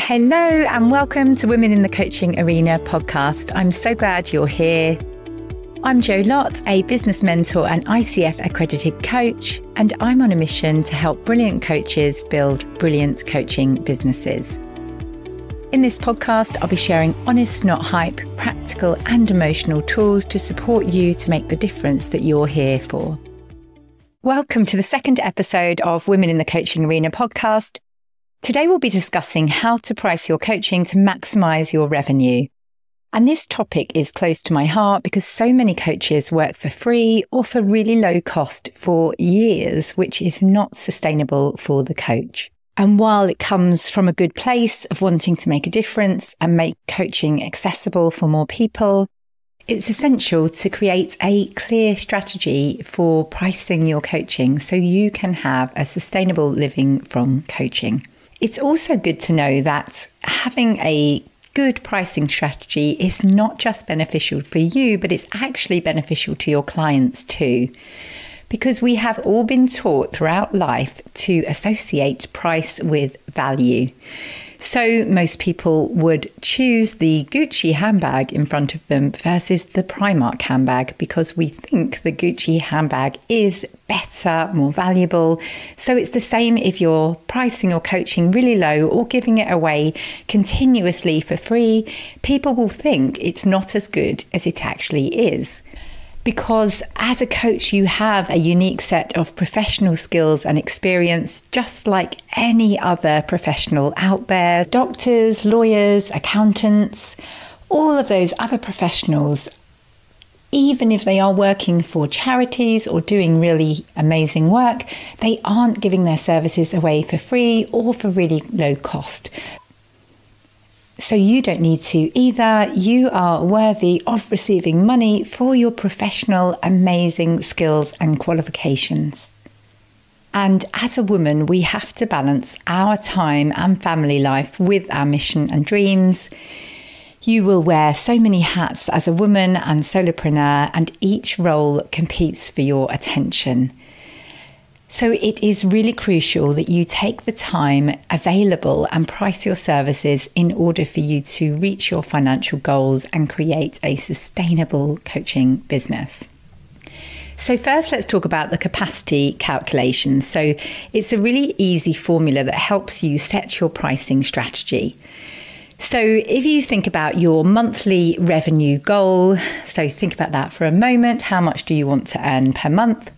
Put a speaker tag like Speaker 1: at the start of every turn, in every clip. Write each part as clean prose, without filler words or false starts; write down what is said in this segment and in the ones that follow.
Speaker 1: Hello and welcome to Women in the Coaching Arena podcast. I'm so glad you're here. I'm Lott, a business mentor and ICF accredited coach, and I'm on a mission to help brilliant coaches build brilliant coaching businesses. In this podcast, I'll be sharing honest, not hype, practical and emotional tools to support you to make the difference that you're here for. Welcome to the second episode of Women in the Coaching Arena podcast. Today we'll be discussing how to price your coaching to maximize your revenue. And this topic is close to my heart because so many coaches work for free or for really low cost for years, which is not sustainable for the coach. And while it comes from a good place of wanting to make a difference and make coaching accessible for more people, it's essential to create a clear strategy for pricing your coaching so you can have a sustainable living from coaching. It's also good to know that having a good pricing strategy is not just beneficial for you, but it's actually beneficial to your clients too. Because we have all been taught throughout life to associate price with value. So most people would choose the Gucci handbag in front of them versus the Primark handbag because we think the Gucci handbag is better, more valuable. So it's the same if you're pricing your coaching really low or giving it away continuously for free. People will think it's not as good as it actually is. Because as a coach, you have a unique set of professional skills and experience, just like any other professional out there. Doctors, lawyers, accountants, all of those other professionals, even if they are working for charities or doing really amazing work, they aren't giving their services away for free or for really low cost. So you don't need to either. You are worthy of receiving money for your professional, amazing skills and qualifications. And as a woman, we have to balance our time and family life with our mission and dreams. You will wear so many hats as a woman and solopreneur, and each role competes for your attention. So it is really crucial that you take the time available and price your services in order for you to reach your financial goals and create a sustainable coaching business. So first, let's talk about the capacity calculation. So it's a really easy formula that helps you set your pricing strategy. So if you think about your monthly revenue goal, so think about that for a moment. How much do you want to earn per month?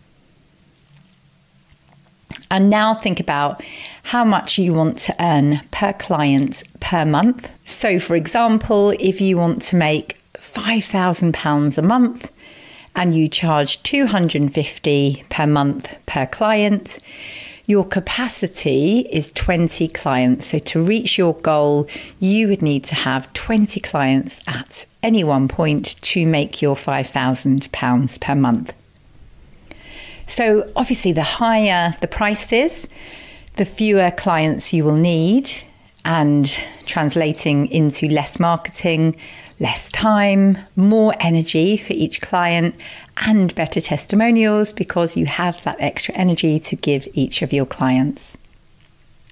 Speaker 1: And now think about how much you want to earn per client per month. So for example, if you want to make £5,000 a month and you charge $250 per month per client, your capacity is 20 clients. So to reach your goal, you would need to have 20 clients at any one point to make your £5,000 per month. So obviously the higher the price is, the fewer clients you will need, and translating into less marketing, less time, more energy for each client, and better testimonials because you have that extra energy to give each of your clients.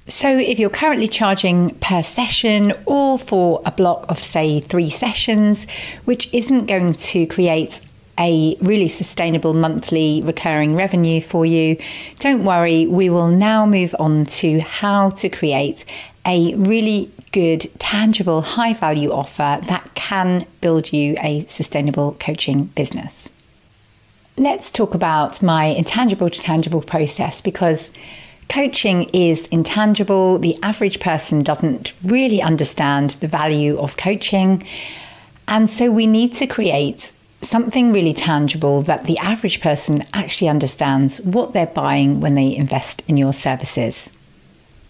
Speaker 1: So if you're currently charging per session or for a block of, say, 3 sessions, which isn't going to create a really sustainable monthly recurring revenue for you, don't worry, we will now move on to how to create a really good, tangible, high value offer that can build you a sustainable coaching business. Let's talk about my intangible to tangible process because coaching is intangible. The average person doesn't really understand the value of coaching. And so we need to create something really tangible that the average person actually understands what they're buying when they invest in your services.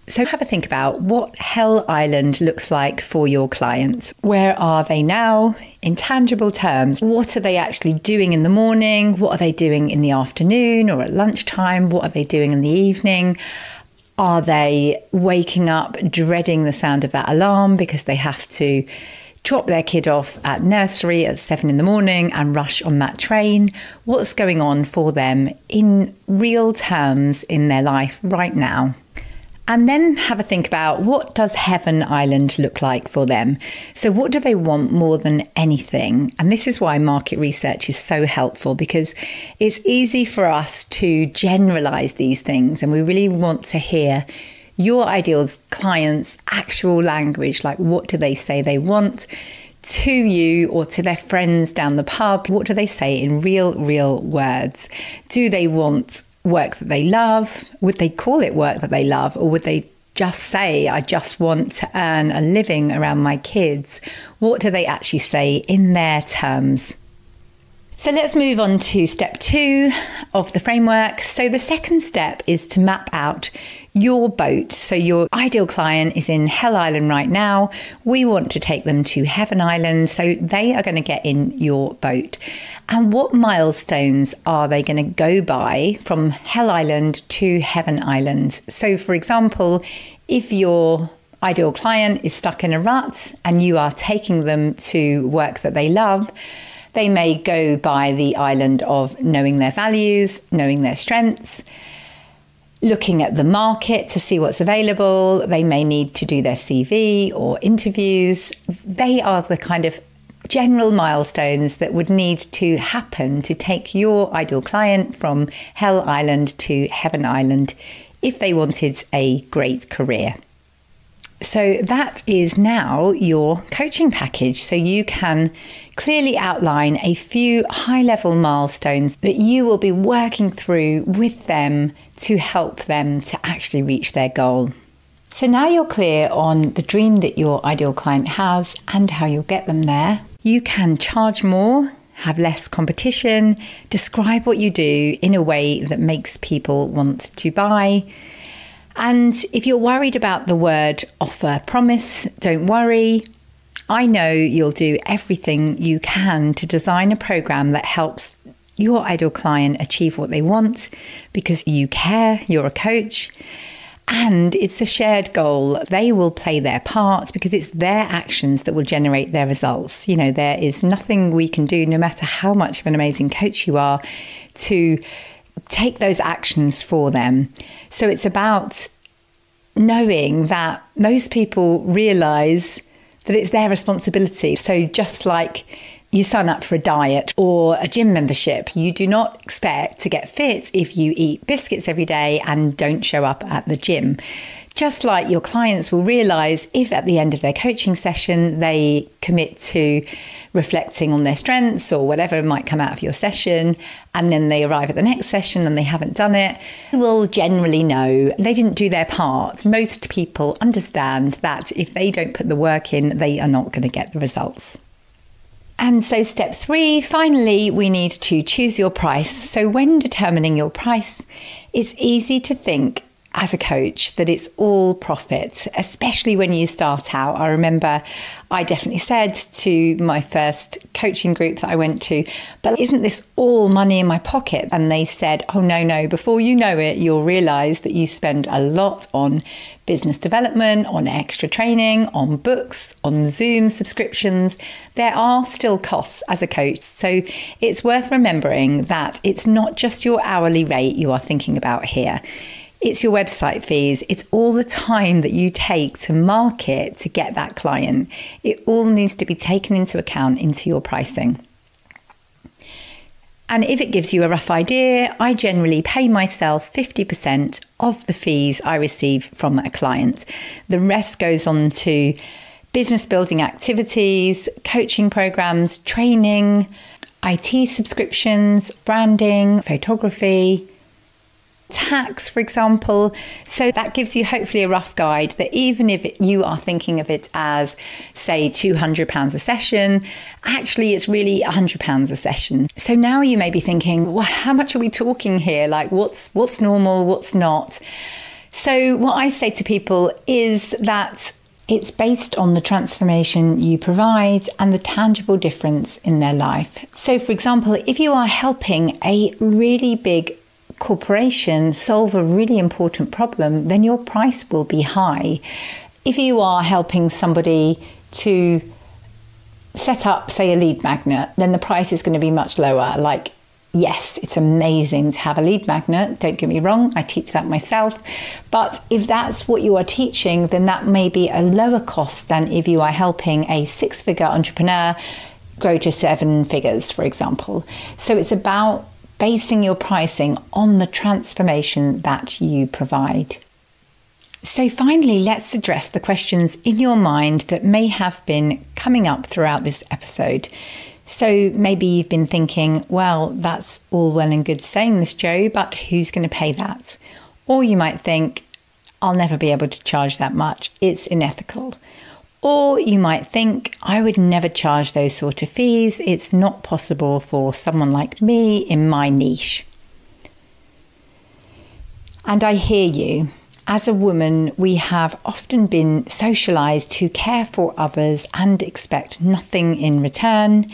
Speaker 1: So have a think about what Hell Island looks like for your clients. Where are they now in tangible terms? What are they actually doing in the morning? What are they doing in the afternoon or at lunchtime? What are they doing in the evening? Are they waking up dreading the sound of that alarm because they have to drop their kid off at nursery at 7 a.m. and rush on that train? What's going on for them in real terms in their life right now? And then have a think about, what does Heaven Island look like for them? So what do they want more than anything? And this is why market research is so helpful, because it's easy for us to generalize these things. And we really want to hear your ideal clients' actual language. Like, what do they say they want to you or to their friends down the pub? What do they say in real words? Do they want work that they love? Would they call it work that they love? Or would they just say, I just want to earn a living around my kids? What do they actually say in their terms? So let's move on to step 2 of the framework. So the second step is to map out your boat. So your ideal client is in Hell Island right now. We want to take them to Heaven Island. So they are going to get in your boat. And what milestones are they going to go by from Hell Island to Heaven Island? So for example, if your ideal client is stuck in a rut and you are taking them to work that they love, they may go by the island of knowing their values, knowing their strengths, looking at the market to see what's available. They may need to do their CV or interviews. They are the kind of general milestones that would need to happen to take your ideal client from Hell Island to Heaven Island if they wanted a great career. So that is now your coaching package. So you can clearly outline a few high-level milestones that you will be working through with them to help them to actually reach their goal. So now you're clear on the dream that your ideal client has and how you'll get them there. You can charge more, have less competition, describe what you do in a way that makes people want to buy. And if you're worried about the word offer promise, don't worry. I know you'll do everything you can to design a program that helps your ideal client achieve what they want, because you care, you're a coach, and it's a shared goal. They will play their part because it's their actions that will generate their results. You know, there is nothing we can do, no matter how much of an amazing coach you are, to take those actions for them. So it's about knowing that most people realize that it's their responsibility. So just like you sign up for a diet or a gym membership, you do not expect to get fit if you eat biscuits every day and don't show up at the gym. Just like your clients will realize if at the end of their coaching session they commit to reflecting on their strengths or whatever might come out of your session, and then they arrive at the next session and they haven't done it, they will generally know they didn't do their part. Most people understand that if they don't put the work in, they are not going to get the results. And so step 3, finally, we need to choose your price. So when determining your price, it's easy to think as a coach that it's all profit, especially when you start out. I remember I definitely said to my first coaching group that I went to, but isn't this all money in my pocket? And they said, oh, no, before you know it, you'll realize that you spend a lot on business development, on extra training, on books, on Zoom subscriptions. There are still costs as a coach. So it's worth remembering that it's not just your hourly rate you are thinking about here. It's your website fees. It's all the time that you take to market to get that client. It all needs to be taken into account into your pricing. And if it gives you a rough idea, I generally pay myself 50% of the fees I receive from a client. The rest goes on to business building activities, coaching programs, training, IT subscriptions, branding, photography, tax, for example. So that gives you hopefully a rough guide that even if you are thinking of it as, say, £200 a session, actually it's really £100 a session. So now you may be thinking, well, how much are we talking here? Like what's normal, what's not? So what I say to people is that it's based on the transformation you provide and the tangible difference in their life. So for example, if you are helping a really big corporation solve a really important problem, then your price will be high. If you are helping somebody to set up, say, a lead magnet, then the price is going to be much lower. Like Yes, it's amazing to have a lead magnet. Don't get me wrong, I teach that myself. But if that's what you are teaching, then that may be a lower cost than if you are helping a 6-figure entrepreneur grow to 7 figures, for example. So it's about basing your pricing on the transformation that you provide. So finally, let's address the questions in your mind that may have been coming up throughout this episode. So maybe you've been thinking, well, that's all well and good saying this, Jo, but who's going to pay that? Or you might think, I'll never be able to charge that much. It's unethical. Or you might think, I would never charge those sort of fees. It's not possible for someone like me in my niche. And I hear you. As a woman, we have often been socialized to care for others and expect nothing in return.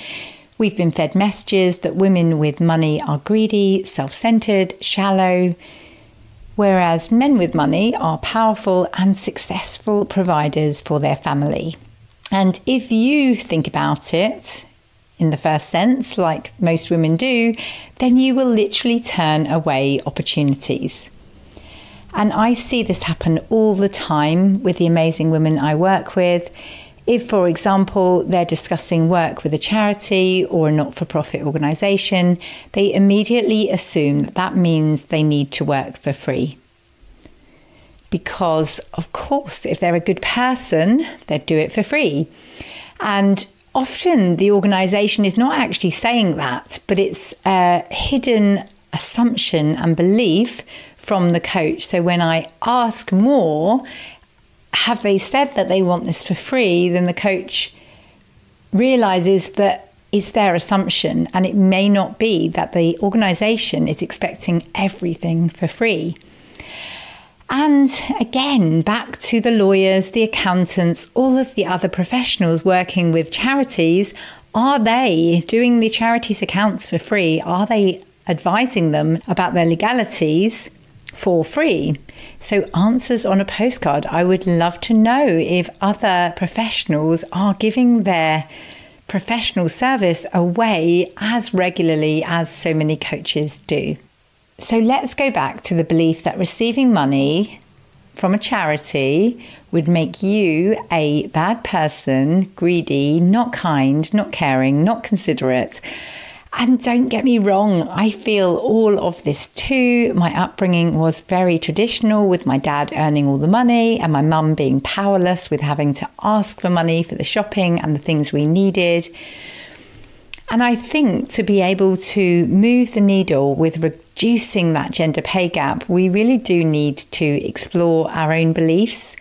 Speaker 1: We've been fed messages that women with money are greedy, self-centered, shallow, whereas men with money are powerful and successful providers for their family. And if you think about it in the first sense, like most women do, then you will literally turn away opportunities. And I see this happen all the time with the amazing women I work with. If, for example, they're discussing work with a charity or a not-for-profit organisation, they immediately assume that that means they need to work for free. Because, of course, if they're a good person, they'd do it for free. And often the organisation is not actually saying that, but it's a hidden assumption and belief from the coach. So when I ask more, have they said that they want this for free? Then the coach realizes that it's their assumption, and it may not be that the organization is expecting everything for free. And again, back to the lawyers, the accountants, all of the other professionals working with charities. Are they doing the charities' accounts for free? Are they advising them about their legalities for free? So answers on a postcard. I would love to know if other professionals are giving their professional service away as regularly as so many coaches do. So let's go back to the belief that receiving money from a charity would make you a bad person, greedy, not kind, not caring, not considerate. And don't get me wrong, I feel all of this too. My upbringing was very traditional, with my dad earning all the money and my mum being powerless with having to ask for money for the shopping and the things we needed. And I think to be able to move the needle with reducing that gender pay gap, we really do need to explore our own beliefs.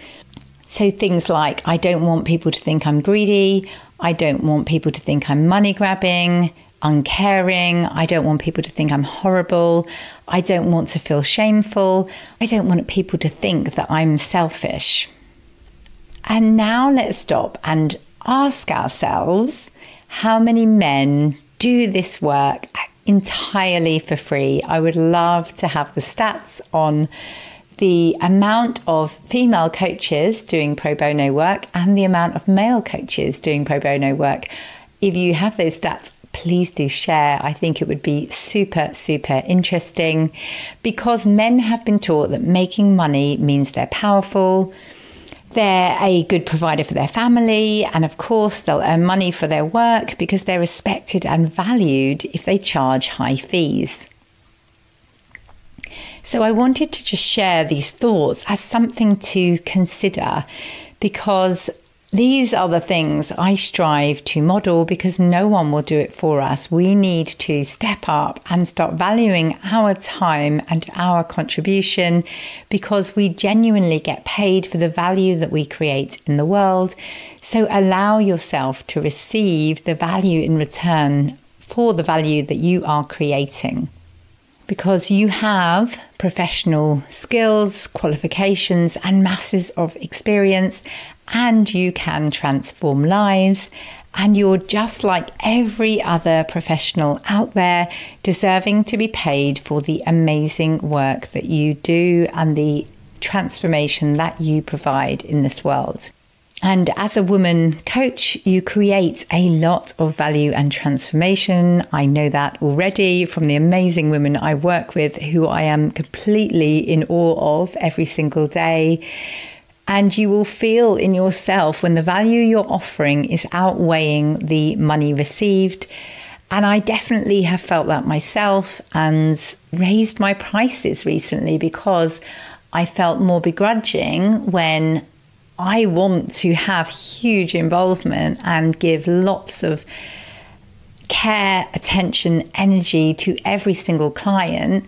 Speaker 1: So things like, I don't want people to think I'm greedy. I don't want people to think I'm money grabbing, uncaring. I don't want people to think I'm horrible. I don't want to feel shameful. I don't want people to think that I'm selfish. And now let's stop and ask ourselves, how many men do this work entirely for free? I would love to have the stats on the amount of female coaches doing pro bono work and the amount of male coaches doing pro bono work. If you have those stats, please do share. I think it would be super, super interesting, because men have been taught that making money means they're powerful, they're a good provider for their family, and of course they'll earn money for their work because they're respected and valued if they charge high fees. So I wanted to just share these thoughts as something to consider, because these are the things I strive to model, because no one will do it for us. We need to step up and start valuing our time and our contribution, because we genuinely get paid for the value that we create in the world. So allow yourself to receive the value in return for the value that you are creating, because you have professional skills, qualifications, and masses of experience, and you can transform lives. And you're just like every other professional out there, deserving to be paid for the amazing work that you do and the transformation that you provide in this world. And as a woman coach, you create a lot of value and transformation. I know that already from the amazing women I work with, who I am completely in awe of every single day. And you will feel in yourself when the value you're offering is outweighing the money received. And I definitely have felt that myself and raised my prices recently because I felt more begrudging when I want to have huge involvement and give lots of care, attention, energy to every single client.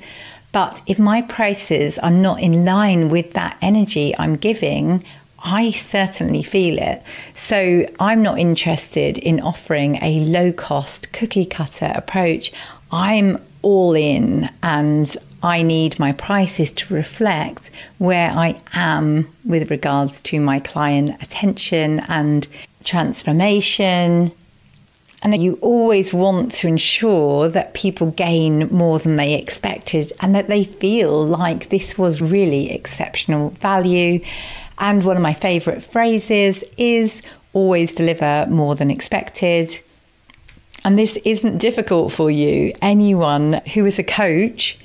Speaker 1: But if my prices are not in line with that energy I'm giving, I certainly feel it. So I'm not interested in offering a low-cost cookie cutter approach. I'm all in, and I need my prices to reflect where I am with regards to my client attention and transformation. And you always want to ensure that people gain more than they expected and that they feel like this was really exceptional value. And one of my favorite phrases is always deliver more than expected. And this isn't difficult for you. Anyone who is a coach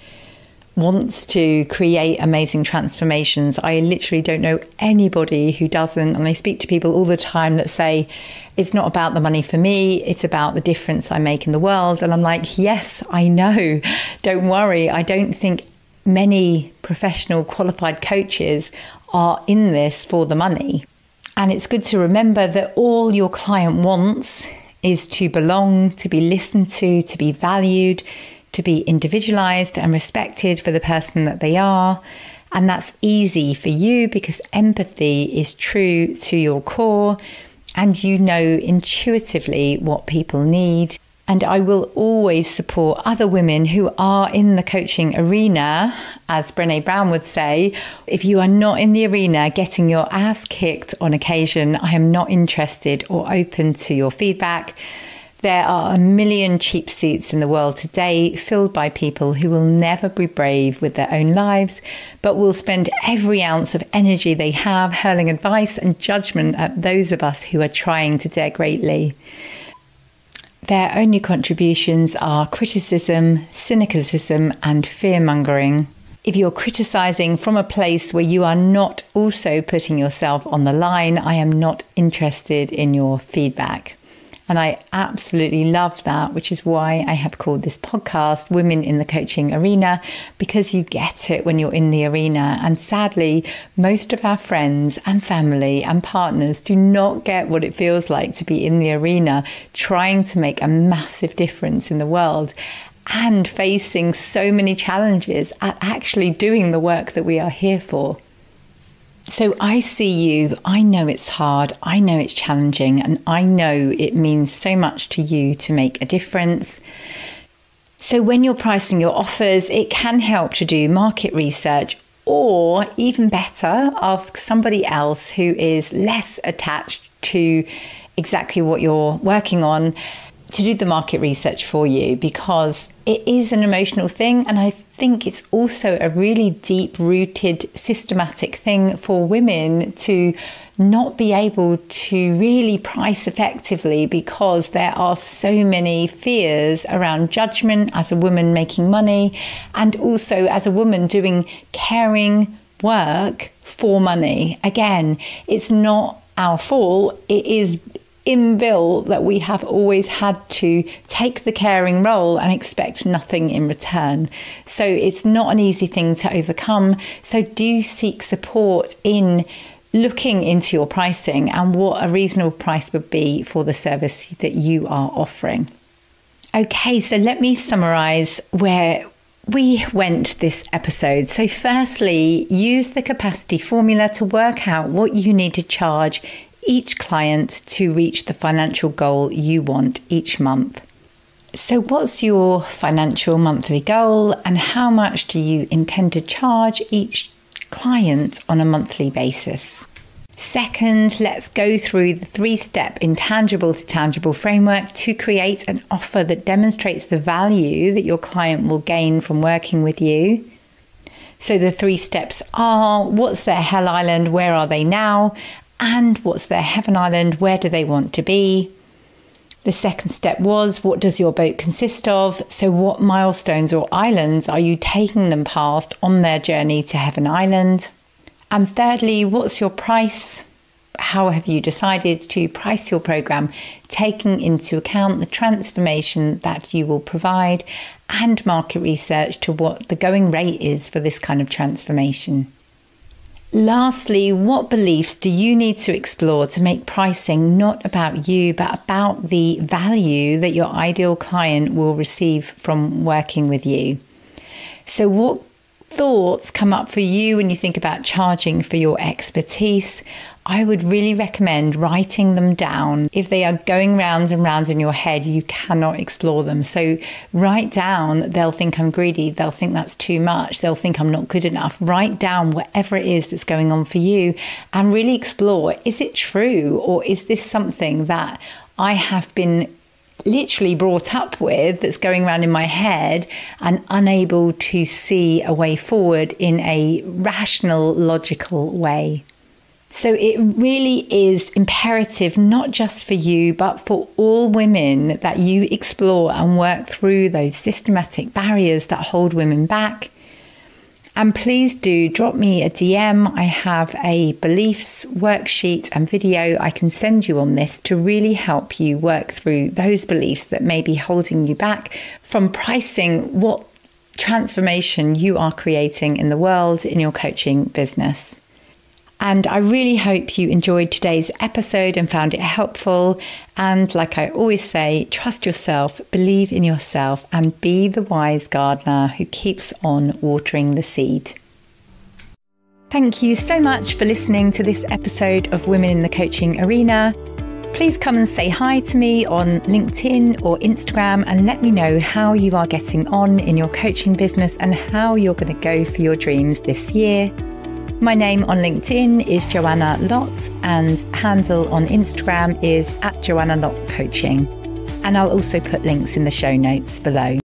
Speaker 1: wants to create amazing transformations. I literally don't know anybody who doesn't. And I speak to people all the time that say, it's not about the money for me, it's about the difference I make in the world. And I'm like, yes, I know. Don't worry. I don't think many professional qualified coaches are in this for the money. And it's good to remember that all your client wants is to belong, to be listened to be valued, to be individualized and respected for the person that they are. And that's easy for you because empathy is true to your core and you know intuitively what people need. And I will always support other women who are in the coaching arena. As Brené Brown would say, if you are not in the arena getting your ass kicked on occasion, I am not interested or open to your feedback. There are a million cheap seats in the world today filled by people who will never be brave with their own lives, but will spend every ounce of energy they have hurling advice and judgment at those of us who are trying to dare greatly. Their only contributions are criticism, cynicism, and fear-mongering. If you're criticizing from a place where you are not also putting yourself on the line, I am not interested in your feedback. And I absolutely love that, which is why I have called this podcast Women in the Coaching Arena, because you get it when you're in the arena. And sadly, most of our friends and family and partners do not get what it feels like to be in the arena, trying to make a massive difference in the world and facing so many challenges at actually doing the work that we are here for. So I see you, I know it's hard, I know it's challenging, and I know it means so much to you to make a difference. So when you're pricing your offers, it can help to do market research, or even better, ask somebody else who is less attached to exactly what you're working on to do the market research for you, because it is an emotional thing. And I think it's also a really deep-rooted, systematic thing for women to not be able to really price effectively because there are so many fears around judgment as a woman making money, and also as a woman doing caring work for money. Again, it's not our fault. It is inbuilt that we have always had to take the caring role and expect nothing in return. So it's not an easy thing to overcome. So do seek support in looking into your pricing and what a reasonable price would be for the service that you are offering. Okay, so let me summarize where we went this episode. So firstly, use the capacity formula to work out what you need to charge each client to reach the financial goal you want each month. So what's your financial monthly goal, and how much do you intend to charge each client on a monthly basis? Second, let's go through the 3-step intangible to tangible framework to create an offer that demonstrates the value that your client will gain from working with you. So the 3 steps are: what's their hell island? Where are they now? and what's their heaven island, where do they want to be. The second step was, what does your boat consist of? So what milestones or islands are you taking them past on their journey to heaven island? And thirdly, what's your price? How have you decided to price your program, taking into account the transformation that you will provide and market research to what the going rate is for this kind of transformation? Lastly, what beliefs do you need to explore to make pricing not about you, but about the value that your ideal client will receive from working with you? So what thoughts come up for you when you think about charging for your expertise? I would really recommend writing them down. If they are going round and round in your head, you cannot explore them. So write down, they'll think I'm greedy, they'll think that's too much, they'll think I'm not good enough. Write down whatever it is that's going on for you and really explore, is it true, or is this something that I have been literally brought up with that's going around in my head and unable to see a way forward in a rational, logical way? So it really is imperative, not just for you, but for all women, that you explore and work through those systematic barriers that hold women back. And please do drop me a DM. I have a beliefs worksheet and video I can send you on this to really help you work through those beliefs that may be holding you back from pricing what transformation you are creating in the world in your coaching business. And I really hope you enjoyed today's episode and found it helpful. And like I always say, trust yourself, believe in yourself, and be the wise gardener who keeps on watering the seed. Thank you so much for listening to this episode of Women in the Coaching Arena. Please come and say hi to me on LinkedIn or Instagram and let me know how you are getting on in your coaching business and how you're going to go for your dreams this year. My name on LinkedIn is Joanna Lott, and handle on Instagram is @JoannaLottCoaching. And I'll also put links in the show notes below.